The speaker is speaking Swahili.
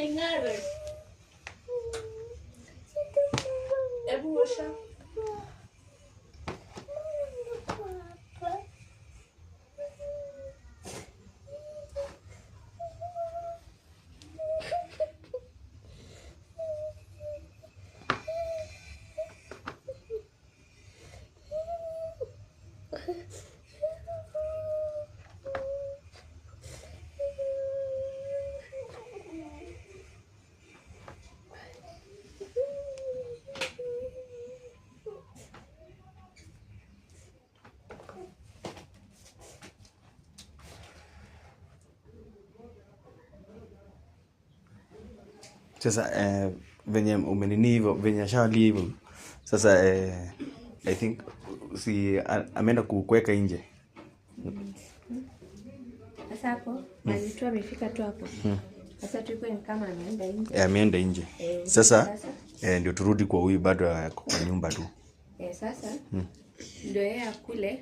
ing'are. Hebu osha. Sasa venye umenini hivyo, venye ashali hivyo. Sasa I think si ameenda kukuweka nje. Sasa hapo, alitoa amefika tu hapo. Sasa tuko ni kama ameenda nje. Ameenda nje. Sasa ndio turudi kwa huyu bado kwa nyumba tu. Sasa ndio yeye akule.